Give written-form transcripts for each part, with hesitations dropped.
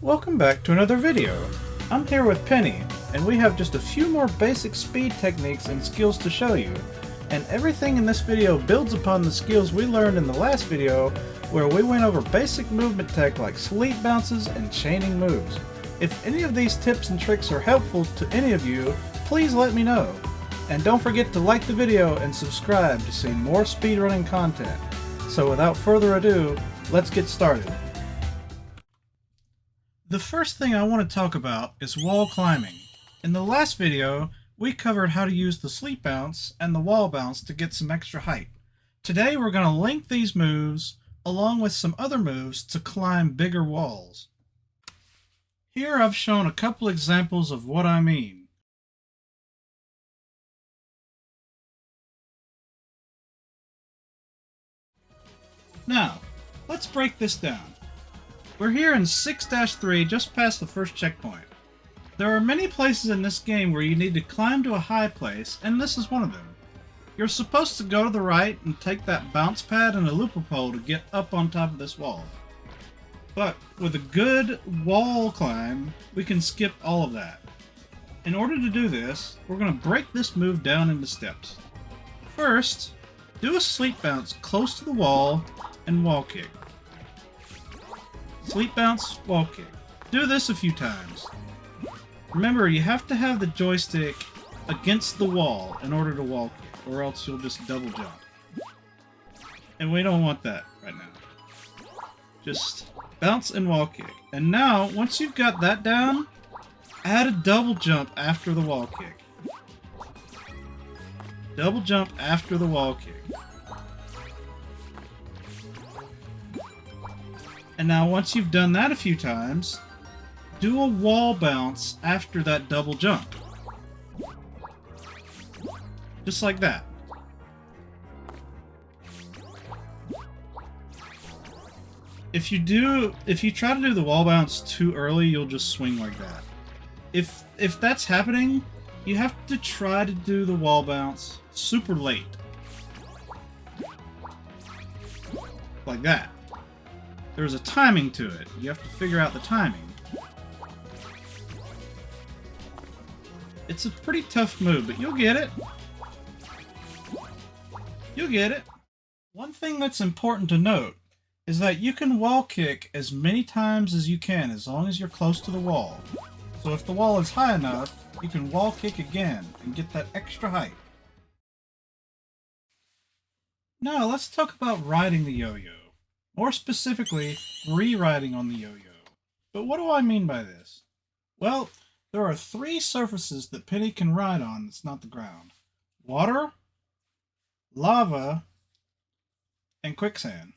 Welcome back to another video. I'm here with Penny, and we have just a few more basic speed techniques and skills to show you. And everything in this video builds upon the skills we learned in the last video, where we went over basic movement tech like sleep bounces and chaining moves. If any of these tips and tricks are helpful to any of you, please let me know. And don't forget to like the video and subscribe to see more speedrunning content. So without further ado, let's get started. The first thing I want to talk about is wall climbing. In the last video, we covered how to use the sleep bounce and the wall bounce to get some extra height. Today we're going to link these moves along with some other moves to climb bigger walls. Here I've shown a couple examples of what I mean. Now, let's break this down. We're here in 6-3, just past the first checkpoint. There are many places in this game where you need to climb to a high place, and this is one of them. You're supposed to go to the right and take that bounce pad and a looper pole to get up on top of this wall. But with a good wall climb, we can skip all of that. In order to do this, we're going to break this move down into steps. First, do a sleep bounce close to the wall and wall kick. Sleep bounce, wall kick. Do this a few times. Remember, you have to have the joystick against the wall in order to wall kick, or else you'll just double jump. And we don't want that right now. Just bounce and wall kick. And now, once you've got that down, add a double jump after the wall kick. Double jump after the wall kick. And now once you've done that a few times, do a wall bounce after that double jump. Just like that. If you try to do the wall bounce too early, you'll just swing like that. If that's happening, you have to try to do the wall bounce super late. Like that. There's a timing to it. You have to figure out the timing. It's a pretty tough move, but you'll get it. You'll get it. One thing that's important to note is that you can wall kick as many times as you can as long as you're close to the wall. So if the wall is high enough, you can wall kick again and get that extra height. Now let's talk about riding the yo-yo. More specifically, re-riding on the yo-yo. But what do I mean by this? Well, there are 3 surfaces that Penny can ride on that's not the ground. Water, lava, and quicksand.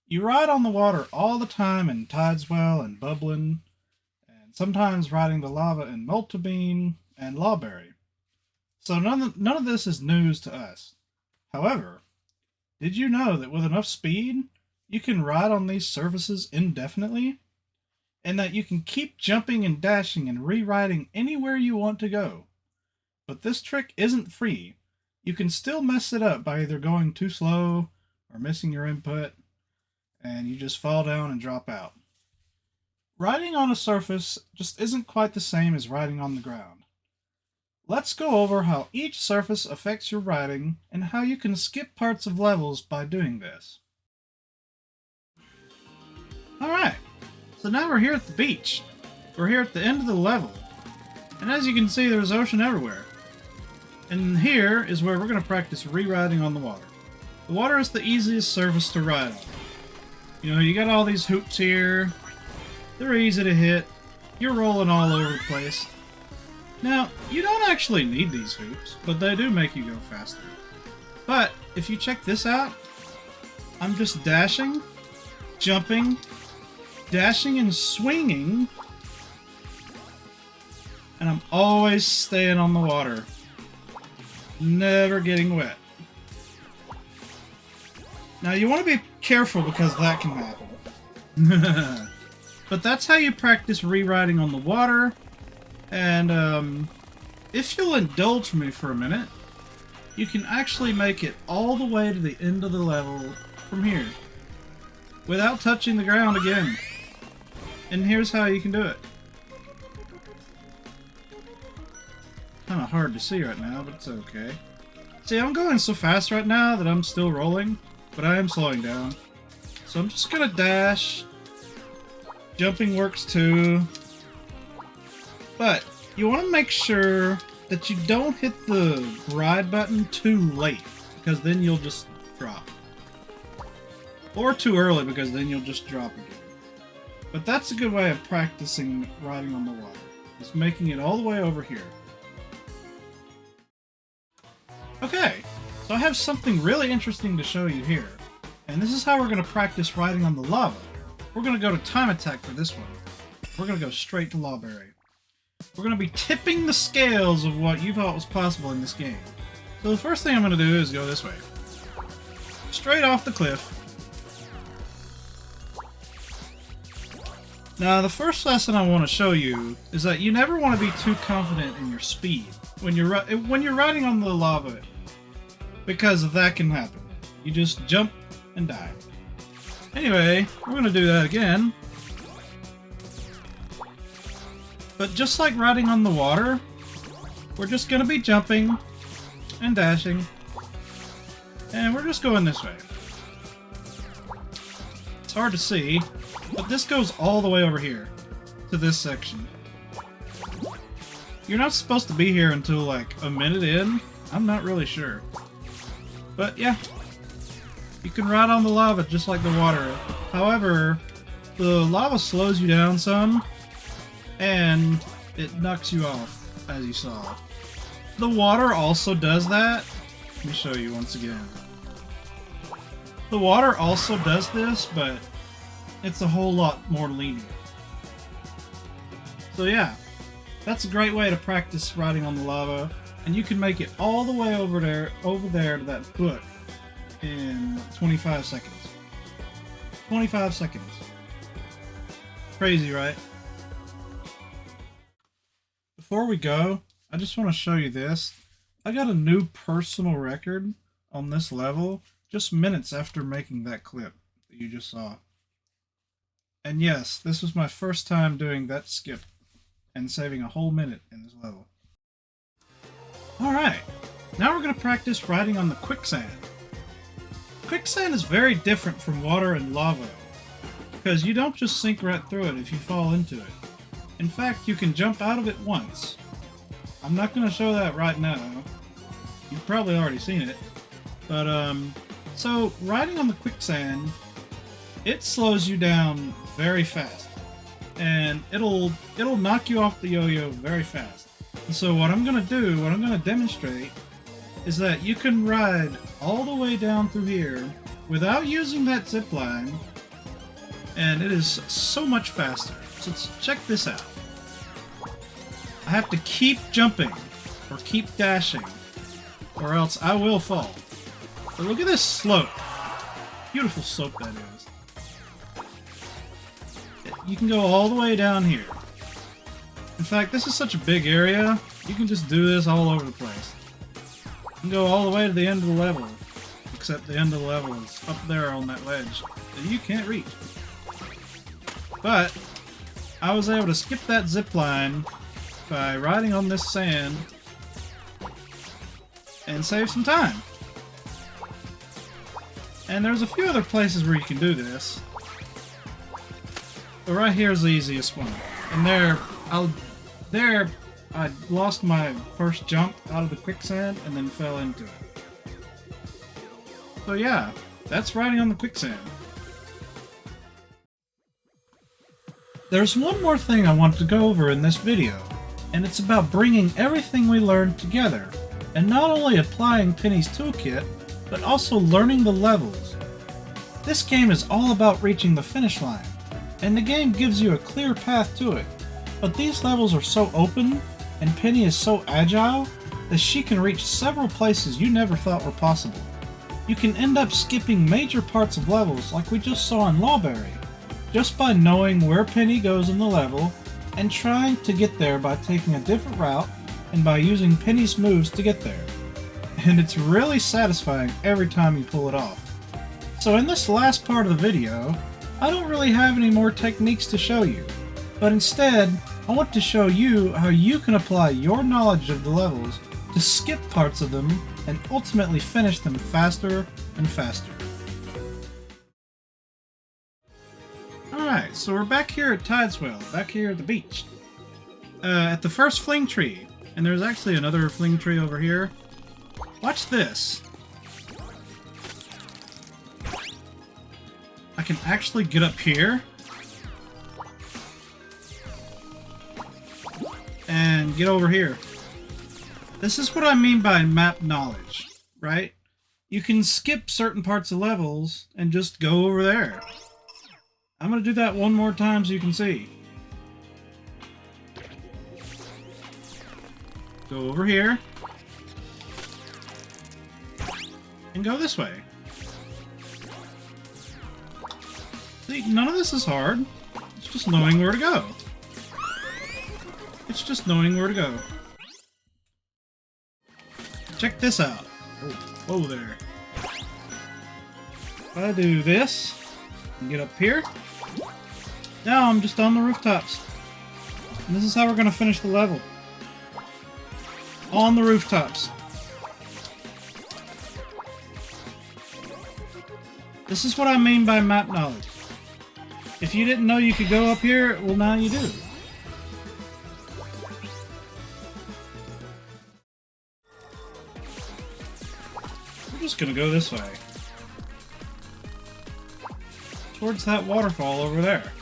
You ride on the water all the time in Tideswell and Bubbling, and sometimes riding the lava in Multibeam and Lawberry. So none of this is news to us. However, did you know that with enough speed, you can ride on these surfaces indefinitely? And that you can keep jumping and dashing and re-riding anywhere you want to go. But this trick isn't free. You can still mess it up by either going too slow or missing your input, and you just fall down and drop out. Riding on a surface just isn't quite the same as riding on the ground. Let's go over how each surface affects your riding and how you can skip parts of levels by doing this. Alright, so now we're here at the beach. We're here at the end of the level. And as you can see, there's ocean everywhere. And here is where we're going to practice re-riding on the water. The water is the easiest surface to ride on. You know, you got all these hoops here. They're easy to hit. You're rolling all over the place. Now, you don't actually need these hoops, but they do make you go faster. But if you check this out, I'm just dashing, jumping, dashing and swinging, and I'm always staying on the water, never getting wet. Now you want to be careful because that can happen. But that's how you practice re-riding on the water, and if you'll indulge me for a minute, you can actually make it all the way to the end of the level from here, without touching the ground again. And here's how you can do it. Kinda hard to see right now, but it's okay. See, I'm going so fast right now that I'm still rolling, but I am slowing down. So I'm just gonna dash. Jumping works too. But you want to make sure that you don't hit the ride button too late, because then you'll just drop. Or too early, because then you'll just drop again. But that's a good way of practicing riding on the water, is making it all the way over here. Okay, so I have something really interesting to show you here. And this is how we're going to practice riding on the lava. We're going to go to time attack for this one. We're going to go straight to Lawberry. We're going to be tipping the scales of what you thought was possible in this game. So the first thing I'm going to do is go this way. Straight off the cliff. Now the first lesson I want to show you is that you never want to be too confident in your speed when you're riding on the lava, because that can happen. You just jump and die. Anyway, we're going to do that again. But just like riding on the water, we're just going to be jumping and dashing. And we're just going this way. It's hard to see, but this goes all the way over here to this section. You're not supposed to be here until like a minute in. I'm not really sure. But yeah, you can ride on the lava just like the water. However, the lava slows you down some, and it knocks you off, as you saw. The water also does that. Let me show you once again. The water also does this, but it's a whole lot more lenient. So yeah, that's a great way to practice riding on the lava, and you can make it all the way over there to that foot in 25 seconds. 25 seconds. Crazy, right? Before we go, I just want to show you this. I got a new personal record on this level just minutes after making that clip that you just saw. And yes, this was my first time doing that skip and saving a whole minute in this level. Alright, now we're going to practice riding on the quicksand. Quicksand is very different from water and lava, because you don't just sink right through it if you fall into it. In fact, you can jump out of it once. I'm not going to show that right now. You've probably already seen it. But, so riding on the quicksand, it slows you down very fast. And it'll knock you off the yo-yo very fast. And so what I'm going to demonstrate, is that you can ride all the way down through here without using that zip line, and it is so much faster. So check this out. I have to keep jumping or keep dashing, or else I will fall. But look at this slope. Beautiful slope that is. You can go all the way down here. In fact, this is such a big area, you can just do this all over the place. You can go all the way to the end of the level, except the end of the level is up there on that ledge that you can't reach. But I was able to skip that zip line by riding on this sand and save some time. And there's a few other places where you can do this, but right here is the easiest one. And there I lost my first jump out of the quicksand and then fell into it. So yeah, that's riding on the quicksand. There's one more thing I want to go over in this video, and it's about bringing everything we learned together, and not only applying Penny's toolkit, but also learning the levels. This game is all about reaching the finish line, and the game gives you a clear path to it, but these levels are so open, and Penny is so agile, that she can reach several places you never thought were possible. You can end up skipping major parts of levels like we just saw in Lawberry, just by knowing where Penny goes in the level, and trying to get there by taking a different route, and by using Penny's moves to get there. And it's really satisfying every time you pull it off. So in this last part of the video, I don't really have any more techniques to show you. but instead, I want to show you how you can apply your knowledge of the levels to skip parts of them and ultimately finish them faster and faster. Alright, so we're back here at Tideswell, back here at the beach. At the first fling tree, and there's actually another fling tree over here. Watch this. I can actually get up here and get over here. This is what I mean by map knowledge, right? You can skip certain parts of levels and just go over there. I'm going to do that one more time so you can see. Go over here and go this way. See, none of this is hard. It's just knowing where to go. It's just knowing where to go. Check this out. Whoa there. If I do this and get up here, now I'm just on the rooftops. And this is how we're going to finish the level. On the rooftops. This is what I mean by map knowledge. If you didn't know you could go up here, well, now you do. We're just gonna go this way. Towards that waterfall over there.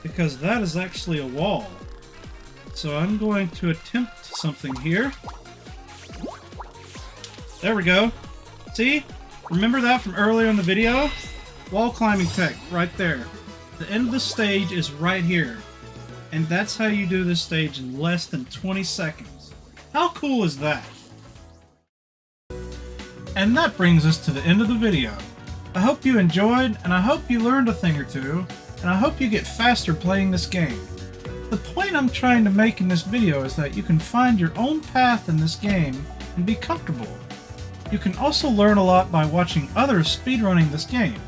Because that is actually a wall. So I'm going to attempt something here. There we go. See? Remember that from earlier in the video? Wall climbing tech, right there. The end of the stage is right here. And that's how you do this stage in less than 20 seconds. How cool is that? And that brings us to the end of the video. I hope you enjoyed, and I hope you learned a thing or two, and I hope you get faster playing this game. The point I'm trying to make in this video is that you can find your own path in this game and be comfortable. You can also learn a lot by watching others speedrunning this game.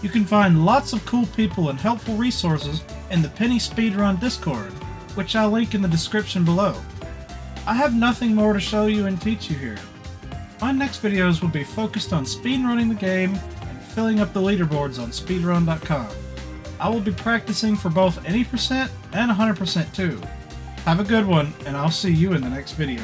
You can find lots of cool people and helpful resources in the Penny Speedrun Discord, which I'll link in the description below. I have nothing more to show you and teach you here. My next videos will be focused on speedrunning the game and filling up the leaderboards on speedrun.com. I will be practicing for both any percent and 100% too. Have a good one, and I'll see you in the next video.